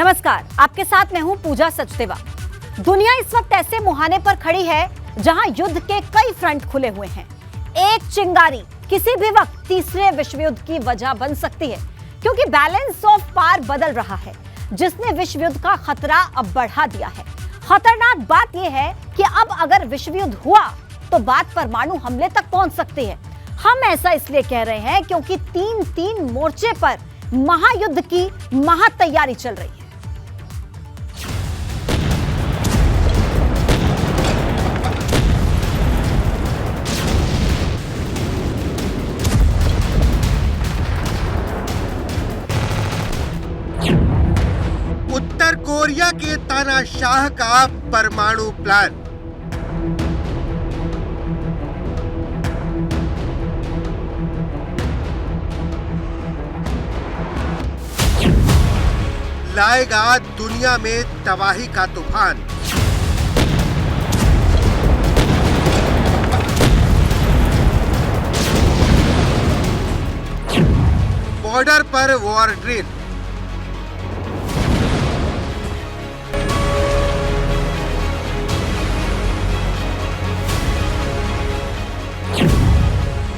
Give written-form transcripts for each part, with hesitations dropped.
नमस्कार, आपके साथ मैं हूं पूजा सचदेवा। दुनिया इस वक्त ऐसे मुहाने पर खड़ी है जहां युद्ध के कई फ्रंट खुले हुए हैं। एक चिंगारी किसी भी वक्त तीसरे विश्व युद्ध की वजह बन सकती है, क्योंकि बैलेंस ऑफ पावर बदल रहा है, जिसने विश्व युद्ध का खतरा अब बढ़ा दिया है। खतरनाक बात यह है कि अब अगर विश्व युद्ध हुआ तो बात परमाणु हमले तक पहुंच सकती है। हम ऐसा इसलिए कह रहे हैं क्योंकि तीन मोर्चे पर महायुद्ध की महातैयारी चल रही है। उत्तर कोरिया के तानाशाह का परमाणु प्लान। लाएगा दुनिया में तबाही का तूफान। बॉर्डर पर वॉर ड्रिल।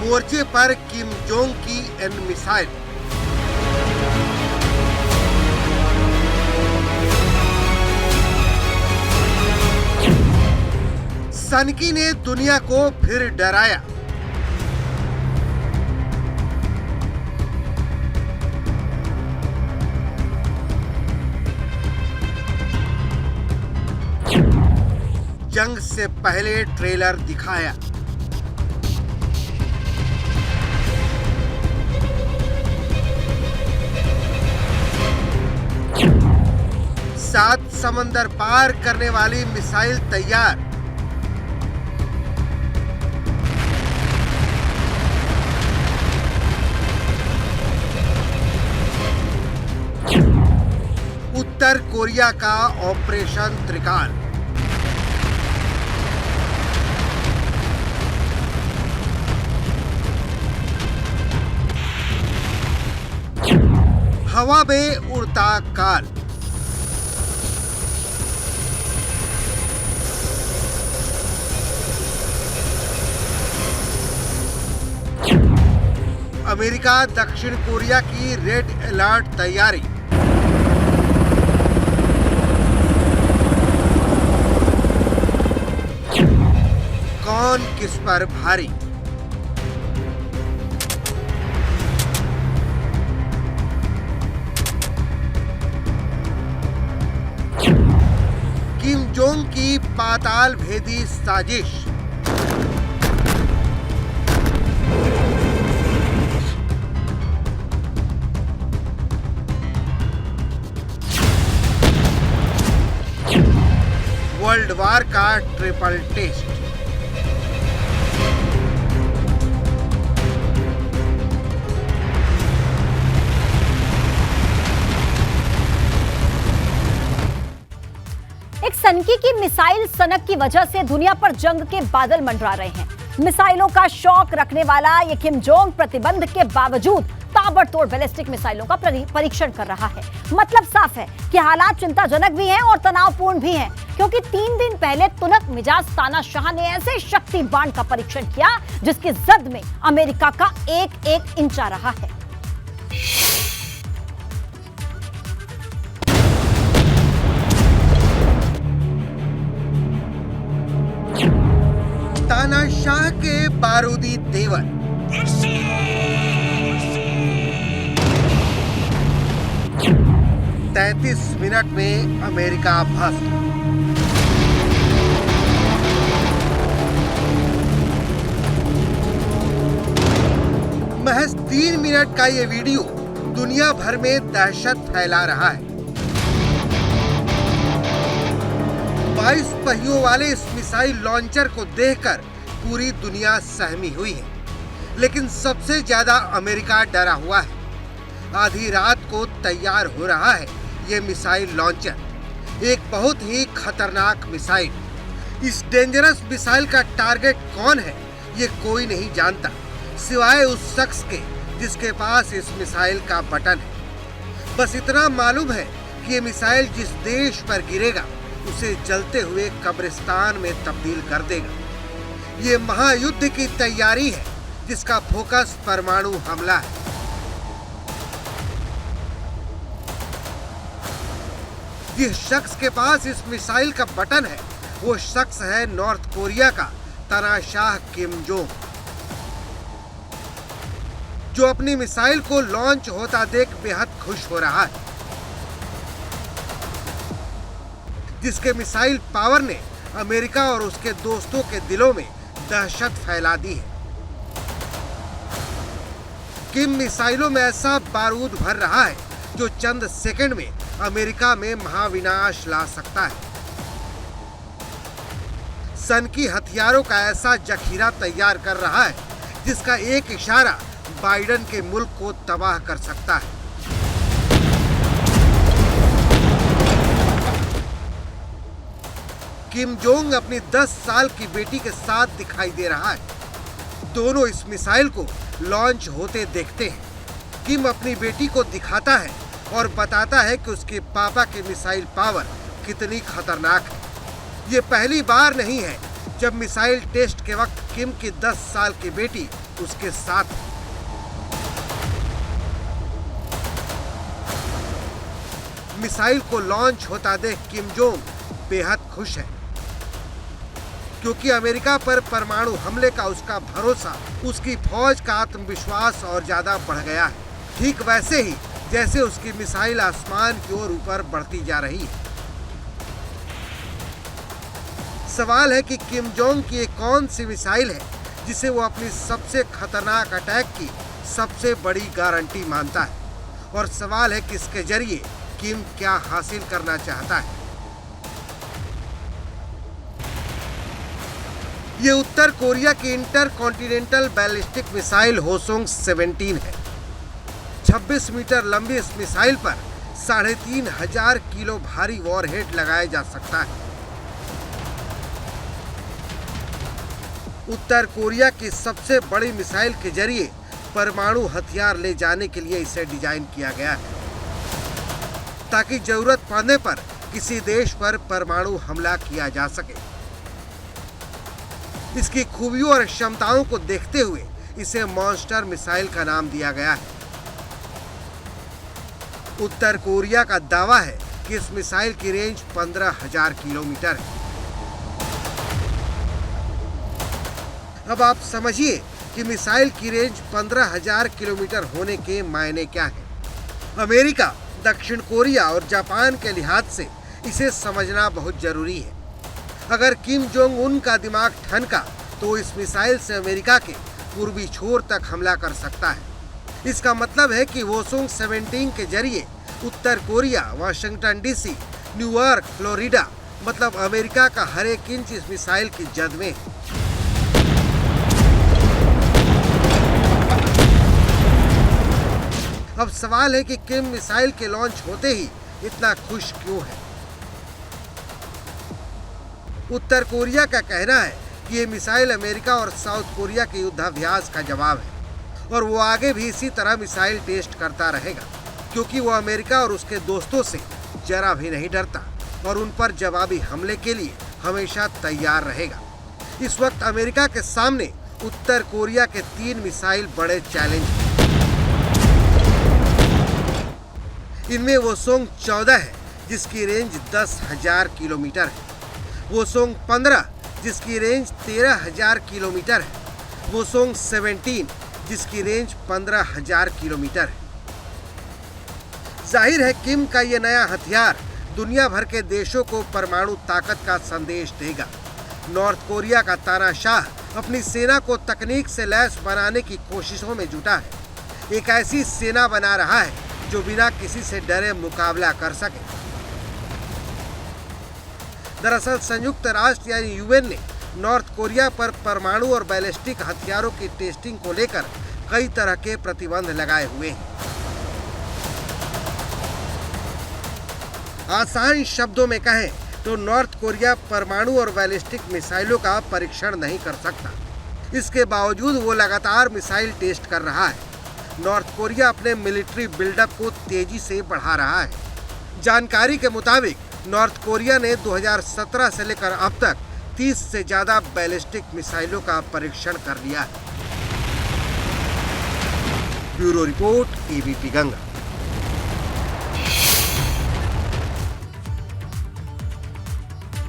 मोर्चे पर किम जोंग की एन मिसाइल। सनकी ने दुनिया को फिर डराया। जंग से पहले ट्रेलर दिखाया। सात समंदर पार करने वाली मिसाइल तैयार। उत्तर कोरिया का ऑपरेशन त्रिकाल। हवा में उड़ता काल। अमेरिका दक्षिण कोरिया की रेड अलर्ट तैयारी। कौन किस पर भारी। किम जोंग की पाताल भेदी साजिश। वर्ल्ड वार का ट्रिपल टेस्ट। एक सनकी की मिसाइल सनक की वजह से दुनिया पर जंग के बादल मंडरा रहे हैं। मिसाइलों का शौक रखने वाला ये किम जोंग प्रतिबंध के बावजूद ताबड़तोड़ बैलिस्टिक मिसाइलों का परीक्षण कर रहा है। मतलब साफ है कि हालात चिंताजनक भी हैं और तनावपूर्ण भी हैं, क्योंकि 3 दिन पहले तुनक मिजाज तानाशाह ने ऐसे शक्ति बाण का परीक्षण किया जिसकी जद में अमेरिका का एक इंच आ रहा है। तानाशाह के बारूदी तेवर। 33 मिनट में अमेरिका भस्म। महज 3 मिनट का ये वीडियो दुनिया भर में दहशत फैला रहा है। 22 पहियों वाले इस मिसाइल लॉन्चर को देखकर पूरी दुनिया सहमी हुई है, लेकिन सबसे ज्यादा अमेरिका डरा हुआ है। आधी रात को तैयार हो रहा है ये मिसाइल लॉन्चर, एक बहुत ही खतरनाक मिसाइल। इस डेंजरस मिसाइल का टारगेट कौन है ये कोई नहीं जानता, सिवाय उस शख्स के जिसके पास इस मिसाइल का बटन है। बस इतना मालूम है कि ये मिसाइल जिस देश पर गिरेगा उसे जलते हुए कब्रिस्तान में तब्दील कर देगा। ये महायुद्ध की तैयारी है जिसका फोकस परमाणु हमला है। जिस शख्स के पास इस मिसाइल का बटन है वो शख्स है नॉर्थ कोरिया का तानाशाह किम जोंग, जो अपनी मिसाइल को लॉन्च होता देख बेहद खुश हो रहा है, जिसके मिसाइल पावर ने अमेरिका और उसके दोस्तों के दिलों में दहशत फैला दी है। किम मिसाइलों में ऐसा बारूद भर रहा है जो चंद सेकंड में अमेरिका में महाविनाश ला सकता है। सन की हथियारों का ऐसा जखीरा तैयार कर रहा है जिसका एक इशारा बाइडेन के मुल्क को तबाह कर सकता है। किम जोंग अपनी 10 साल की बेटी के साथ दिखाई दे रहा है। दोनों इस मिसाइल को लॉन्च होते देखते हैं। किम अपनी बेटी को दिखाता है और बताता है कि उसके पापा की मिसाइल पावर कितनी खतरनाक है। ये पहली बार नहीं है जब मिसाइल टेस्ट के वक्त किम की 10 साल की बेटी उसके साथ है। मिसाइल को लॉन्च होता देख किम जोंग बेहद खुश है, क्योंकि अमेरिका पर परमाणु हमले का उसका भरोसा, उसकी फौज का आत्मविश्वास और ज्यादा बढ़ गया है। ठीक वैसे ही जैसे उसकी मिसाइल आसमान की ओर ऊपर बढ़ती जा रही है। सवाल है कि किम जोंग की एक कौन सी मिसाइल है जिसे वो अपनी सबसे खतरनाक अटैक की सबसे बड़ी गारंटी मानता है, और सवाल है कि इसके जरिए किम क्या हासिल करना चाहता है। ये उत्तर कोरिया की इंटरकॉन्टिनेंटल बैलिस्टिक मिसाइल होसोंग 17 है। 26 मीटर लंबी इस मिसाइल पर 3500 किलो भारी वॉरहेड लगाया जा सकता है। उत्तर कोरिया की सबसे बड़ी मिसाइल के जरिए परमाणु हथियार ले जाने के लिए इसे डिजाइन किया गया है, ताकि जरूरत पड़ने पर किसी देश पर परमाणु हमला किया जा सके। इसकी खूबियों और क्षमताओं को देखते हुए इसे मॉन्स्टर मिसाइल का नाम दिया गया है। उत्तर कोरिया का दावा है कि इस मिसाइल की रेंज 15,000 किलोमीटर है। अब आप समझिए कि मिसाइल की रेंज 15,000 किलोमीटर होने के मायने क्या है। अमेरिका, दक्षिण कोरिया और जापान के लिहाज से इसे समझना बहुत जरूरी है। अगर किम जोंग उन का दिमाग ठनका तो इस मिसाइल से अमेरिका के पूर्वी छोर तक हमला कर सकता है। इसका मतलब है कि होसोंग 17 के जरिए उत्तर Korea, Washington DC, New York, Florida, मतलब अमेरिका का हर एक इंच इस मिसाइल की जद में है। अब सवाल है कि किम मिसाइल के लॉन्च होते ही इतना खुश क्यों है। उत्तर कोरिया का कहना है कि ये मिसाइल अमेरिका और साउथ कोरिया के युद्धाभ्यास का जवाब है, और वो आगे भी इसी तरह मिसाइल टेस्ट करता रहेगा, क्योंकि वो अमेरिका और उसके दोस्तों से जरा भी नहीं डरता और उन पर जवाबी हमले के लिए हमेशा तैयार रहेगा। इस वक्त अमेरिका के सामने उत्तर कोरिया के 3 मिसाइल बड़े चैलेंज हैं। इनमें होसोंग 14 है जिसकी रेंज 10,000 किलोमीटर है, होसोंग 15 जिसकी रेंज 13,000 किलोमीटर है, होसोंग 17 जिसकी रेंज 15,000 किलोमीटर है। जाहिर है किम का ये नया हथियार दुनिया भर के देशों को परमाणु ताकत का संदेश देगा। नॉर्थ कोरिया का तानाशाह अपनी सेना को तकनीक से लैस बनाने की कोशिशों में जुटा है। एक ऐसी सेना बना रहा है जो बिना किसी से डरे मुकाबला कर सके। दरअसल संयुक्त राष्ट्र यानी यूएन ने नॉर्थ कोरिया पर परमाणु और बैलिस्टिक हथियारों की टेस्टिंग को लेकर कई तरह के प्रतिबंध लगाए हुए हैं। आसान शब्दों में कहें तो नॉर्थ कोरिया परमाणु और बैलिस्टिक मिसाइलों का परीक्षण नहीं कर सकता। इसके बावजूद वो लगातार मिसाइल टेस्ट कर रहा है। नॉर्थ कोरिया अपने मिलिट्री बिल्डअप को तेजी से बढ़ा रहा है। जानकारी के मुताबिक नॉर्थ कोरिया ने 2017 से लेकर अब तक 30 से ज्यादा बैलिस्टिक मिसाइलों का परीक्षण कर लिया है। Bureau report, ABP Ganga.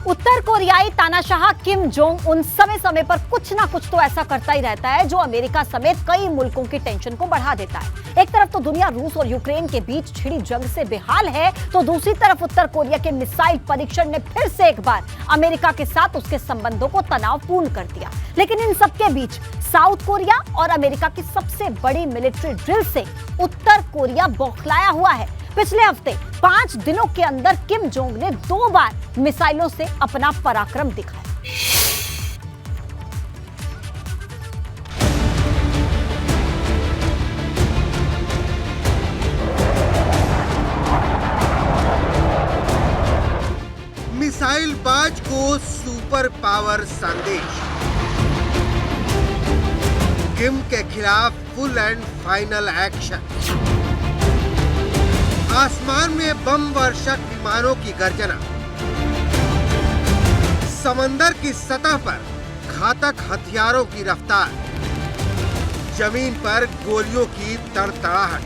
उत्तर कोरियाई तानाशाह किम जोंग उन समय समय पर कुछ ना कुछ तो ऐसा करता ही रहता है जो अमेरिका समेत कई मुल्कों की टेंशन को बढ़ा देता है। एक तरफ तो दुनिया रूस और यूक्रेन के बीच छिड़ी जंग से बेहाल है, तो दूसरी तरफ उत्तर कोरिया के मिसाइल परीक्षण ने फिर से एक बार अमेरिका के साथ उसके संबंधों को तनावपूर्ण कर दिया। लेकिन इन सबके बीच साउथ कोरिया और अमेरिका की सबसे बड़ी मिलिट्री ड्रिल से उत्तर कोरिया बौखलाया हुआ है। पिछले हफ्ते 5 दिनों के अंदर किम जोंग ने 2 बार मिसाइलों से अपना पराक्रम दिखाया। मिसाइल बाज को सुपर पावर संदेश। किम के खिलाफ फुल एंड फाइनल एक्शन। आसमान में बम वर्षक विमानों की गर्जना। समंदर की सतह पर घातक हथियारों की रफ्तार। जमीन पर गोलियों की तड़तड़ाहट।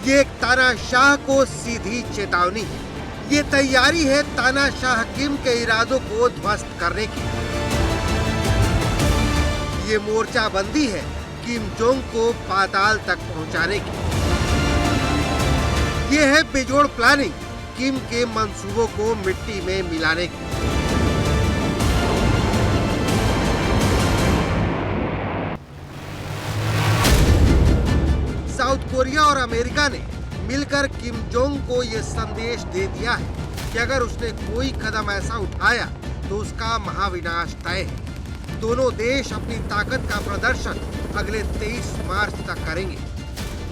ये एक तानाशाह को सीधी चेतावनी है। ये तैयारी है तानाशाह किम के इरादों को ध्वस्त करने की। ये मोर्चाबंदी है किम जोंग को पाताल तक पहुंचाने की। ये है बेजोड़ प्लानिंग किम के मंसूबों को मिट्टी में मिलाने की। साउथ कोरिया और अमेरिका ने मिलकर किम जोंग को यह संदेश दे दिया है कि अगर उसने कोई कदम ऐसा उठाया तो उसका महाविनाश तय है। दोनों देश अपनी ताकत का प्रदर्शन अगले 23 मार्च तक करेंगे।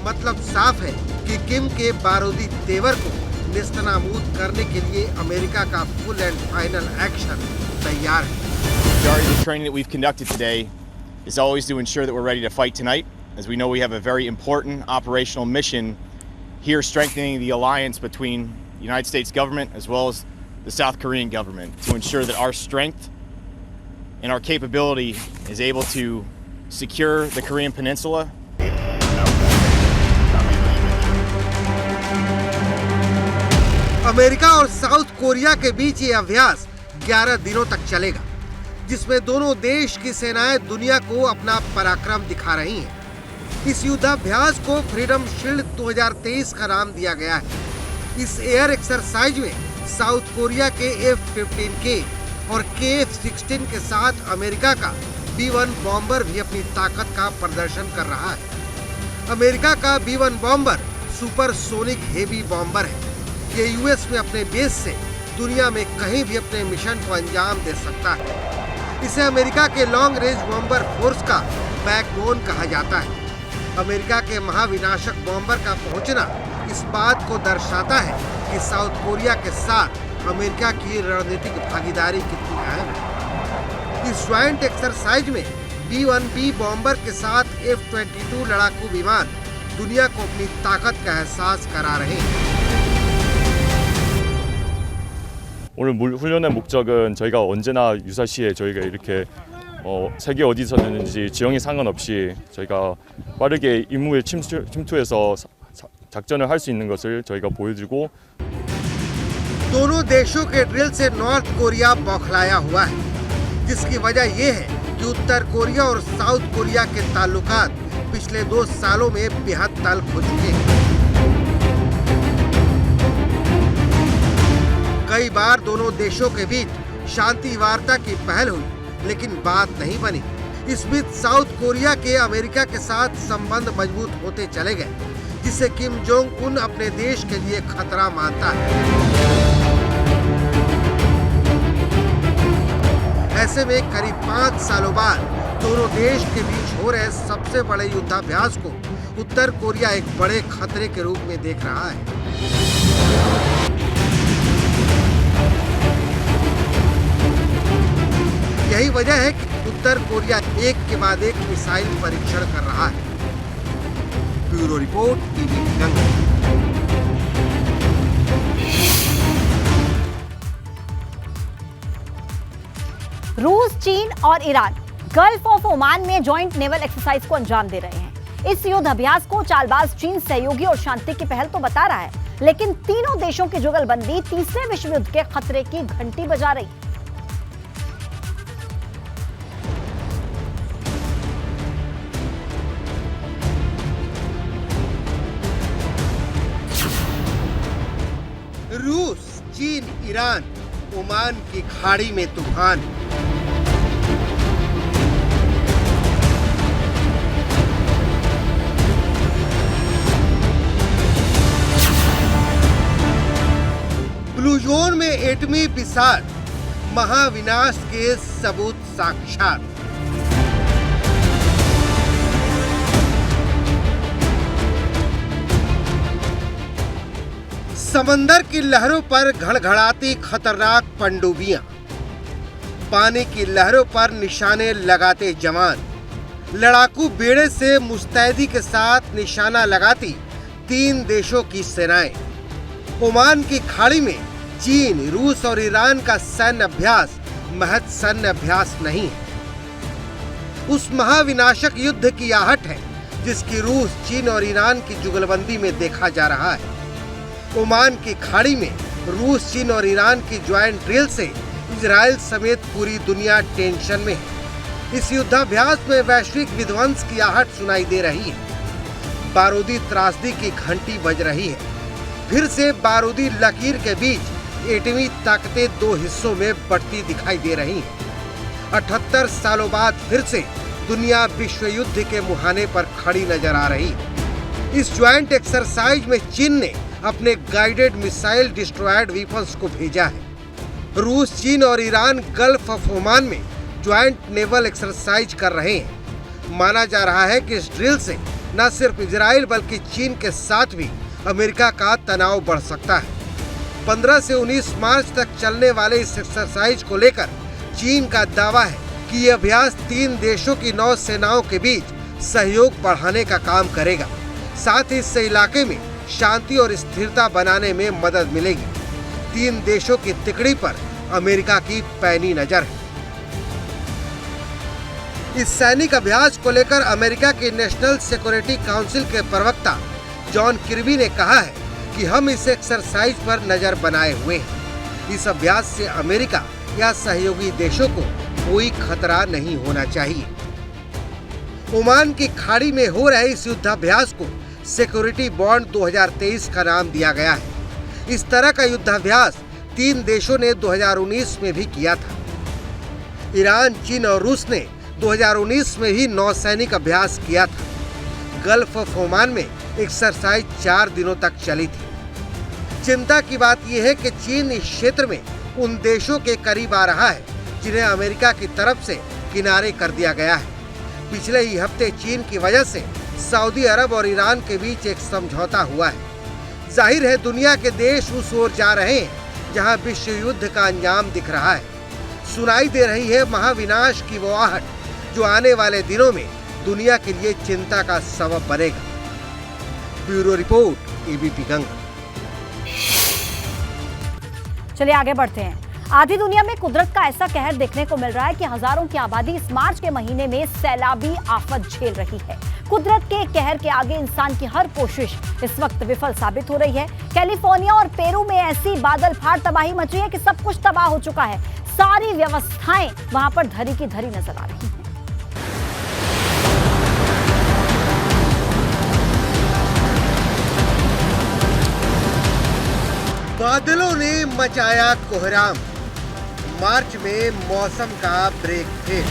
मतलब साफ है कि किम के बारूदी तेवर को नेस्तनाबूद करने के लिए अमेरिका का फुल एंड फाइनल एक्शन तैयार है। The training that we've conducted today is always to ensure that we're ready to fight tonight, as we know we have a very important operational mission here, strengthening the alliance between the United States government as well as the South Korean government to ensure that our strength and our capability is able to secure the Korean Peninsula. America और south Korea के बीच ये अभ्यास 11 दिनों तक चलेगा, जिसमें दोनों देश की सेनाएं दुनिया को अपना पराक्रम दिखा रही हैं। इस युद्धाभ्यास को फ्रीडम शील्ड 2023 का नाम दिया गया है। इस एयर एक्सरसाइज में साउथ कोरिया के F-15K और KF-16 के साथ अमेरिका का B-1 बॉम्बर भी अपनी ताकत का प्रदर्शन कर रहा है। अमेरिका का B-1 bomber super sonic heavy bomber है। ये यूएस में अपने बेस से दुनिया में कहीं भी अपने मिशन को अंजाम दे सकता है। इसे अमेरिका के लॉन्ग रेंज बॉम्बर फोर्स का बैकबोन कहा जाता है। अमेरिका के महाविनाशक बॉम्बर का पहुंचना इस बात को दर्शाता है कि साउथ कोरिया के साथ अमेरिका की रणनीतिक भागीदारी कितनी अहम है। इस ज्वाइंट एक्सरसाइज में B-1B बॉम्बर के साथ F-22 लड़ाकू विमान दुनिया को अपनी ताकत का एहसास करा रहे हैं। 오늘 훈련의 목적은 저희가 언제나 유사시에 저희가 이렇게 세계 어디서든지 지형에 상관없이 저희가 빠르게 임무에 침투해서 작전을 할 수 있는 것을 저희가 보여주고 दोनों देशों के ड्रिल से नॉर्थ कोरिया बौखलाया हुआ है, जिसकी वजह यह है कि उत्तर कोरिया और साउथ कोरिया के ताल्लुकात पिछले 2 सालों में बेहद तल्ख हो चुके हैं। कई बार दोनों देशों के बीच शांति वार्ता की पहल हुई, लेकिन बात नहीं बनी। इस बीच साउथ कोरिया के अमेरिका के साथ संबंध मजबूत होते चले गए, जिसे किम जोंग उन अपने देश के लिए खतरा मानता है। ऐसे में करीब 5 सालों बाद दोनों देश के बीच हो रहे सबसे बड़े युद्धाभ्यास को उत्तर कोरिया एक बड़े खतरे के रूप में देख रहा है। यही वजह है कि उत्तर कोरिया एक के बाद एक मिसाइल परीक्षण कर रहा है। Bureau report, ABP Ganga. रूस, चीन और ईरान गल्फ ऑफ ओमान में जॉइंट नेवल एक्सरसाइज को अंजाम दे रहे हैं। इस युद्ध अभ्यास को चालबाज चीन सहयोगी और शांति की पहल तो बता रहा है, लेकिन तीनों देशों की जुगलबंदी तीसरे विश्व युद्ध के खतरे की घंटी बजा रही है। रूस, चीन, ईरान, ओमान की खाड़ी में तूफान। ब्लू जोन में एटमी विषाद, महाविनाश के सबूत साक्षात। समंदर की लहरों पर घड़घड़ाती खतरनाक पनडुब्बियां, पानी की लहरों पर निशाने लगाते जवान, लड़ाकू बेड़े से मुस्तैदी के साथ निशाना लगाती तीन देशों की सेनाएं। ओमान की खाड़ी में चीन, रूस और ईरान का सैन्य अभ्यास महज सैन्य अभ्यास नहीं है, उस महाविनाशक युद्ध की आहट है जिसकी रूस, चीन और ईरान की जुगलबंदी में देखा जा रहा है। ओमान की खाड़ी में रूस, चीन और ईरान की ज्वाइंट ड्रिल से इजराइल समेत पूरी दुनिया टेंशन में है। इस युद्धाभ्यास में वैश्विक विध्वंस की आहट सुनाई दे रही है। बारूदी त्रासदी की घंटी बज रही है। फिर से बारूदी लकीर के बीच एटमी ताकतें दो हिस्सों में बढ़ती दिखाई दे रही हैं। 78 सालों बाद फिर से दुनिया विश्व युद्ध के मुहाने पर खड़ी नजर आ रही है। इस ज्वाइंट एक्सरसाइज में चीन ने अपने गाइडेड मिसाइल डिस्ट्रॉयड वेपन्स को भेजा है। रूस, चीन और ईरान गल्फ ऑफ ओमान में ज्वाइंट नेवल एक्सरसाइज कर रहे हैं। माना जा रहा है कि इस ड्रिल से न सिर्फ इजराइल बल्कि चीन के साथ भी अमेरिका का तनाव बढ़ सकता है। 15 से 19 मार्च तक चलने वाले इस एक्सरसाइज को लेकर चीन का दावा है कि यह अभ्यास तीन देशों की नौ सेनाओं के बीच सहयोग बढ़ाने का काम करेगा। साथ ही इससे इलाके में शांति और स्थिरता बनाने में मदद मिलेगी। तीन देशों की तिकड़ी पर अमेरिका की पैनी नजर है। इस सैनिक अभ्यास को लेकर अमेरिका की नेशनल सिक्योरिटी काउंसिल के प्रवक्ता जॉन किर्बी ने कहा है कि हम इस एक्सरसाइज पर नजर बनाए हुए हैं। इस अभ्यास से अमेरिका या सहयोगी देशों को कोई खतरा नहीं होना चाहिए। ओमान की खाड़ी में हो रहे इस युद्धाभ्यास को सिक्योरिटी बॉन्ड 2023 का नाम दिया गया है। इस तरह का युद्धाभ्यास तीन देशों ने 2019 में भी किया था। ईरान, चीन और रूस ने 2019 में ही नौसैनिक अभ्यास किया था। गल्फ ऑफ ओमान में एक्सरसाइज 4 दिनों तक चली थी। चिंता की बात यह है कि चीन इस क्षेत्र में उन देशों के करीब आ रहा है जिन्हें अमेरिका की तरफ से किनारे कर दिया गया है। पिछले ही हफ्ते चीन की वजह से सऊदी अरब और ईरान के बीच एक समझौता हुआ है। जाहिर है दुनिया के देश उस ओर जा रहे हैं जहां विश्व युद्ध का अंजाम दिख रहा है। सुनाई दे रही है महाविनाश की वो आहट जो आने वाले दिनों में दुनिया के लिए चिंता का सबब बनेगा। Bureau report, ABP Ganga. चलिए आगे बढ़ते हैं। आधी दुनिया में कुदरत का ऐसा कहर देखने को मिल रहा है कि हजारों की आबादी इस मार्च के महीने में सैलाबी आफत झेल रही है। कुदरत के कहर के आगे इंसान की हर कोशिश इस वक्त विफल साबित हो रही है। कैलिफोर्निया और पेरू में ऐसी बादल फाड़ तबाही मची है कि सब कुछ तबाह हो चुका है। सारी व्यवस्थाएं वहां पर धरी की धरी नजर आ रही हैं। बादलों ने मचाया कोहराम, मार्च में मौसम का ब्रेक फेल।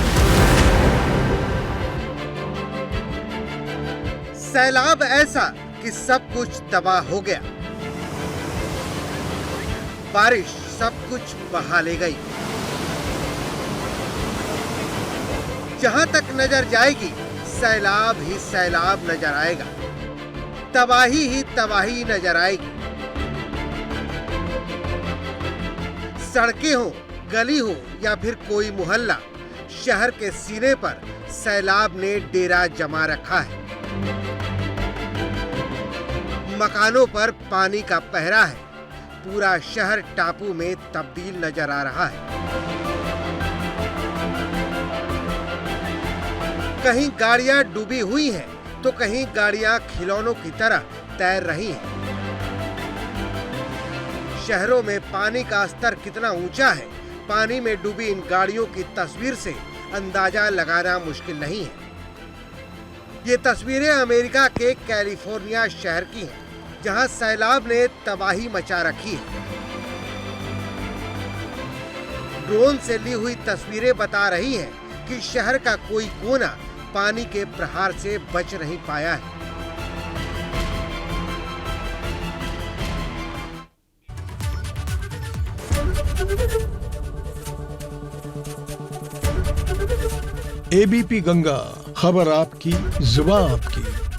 सैलाब ऐसा कि सब कुछ तबाह हो गया। बारिश सब कुछ बहा ले गई। जहां तक नजर जाएगी सैलाब ही सैलाब नजर आएगा, तबाही ही तबाही नजर आएगी। सड़कें हो, गली हो या फिर कोई मोहल्ला, शहर के सीने पर सैलाब ने डेरा जमा रखा है। मकानों पर पानी का पहरा है। पूरा शहर टापू में तब्दील नजर आ रहा है। कहीं गाड़ियां डूबी हुई हैं, तो कहीं गाड़ियां खिलौनों की तरह तैर रही हैं। शहरों में पानी का स्तर कितना ऊंचा है, पानी में डूबी इन गाड़ियों की तस्वीर से अंदाजा लगाना मुश्किल नहीं है। ये तस्वीरें अमेरिका के कैलिफोर्निया शहर की हैं, जहां सैलाब ने तबाही मचा रखी है। ड्रोन से ली हुई तस्वीरें बता रही हैं कि शहर का कोई कोना पानी के प्रहार से बच नहीं पाया है। एबीपी गंगा, खबर आपकी, जुबान आपकी।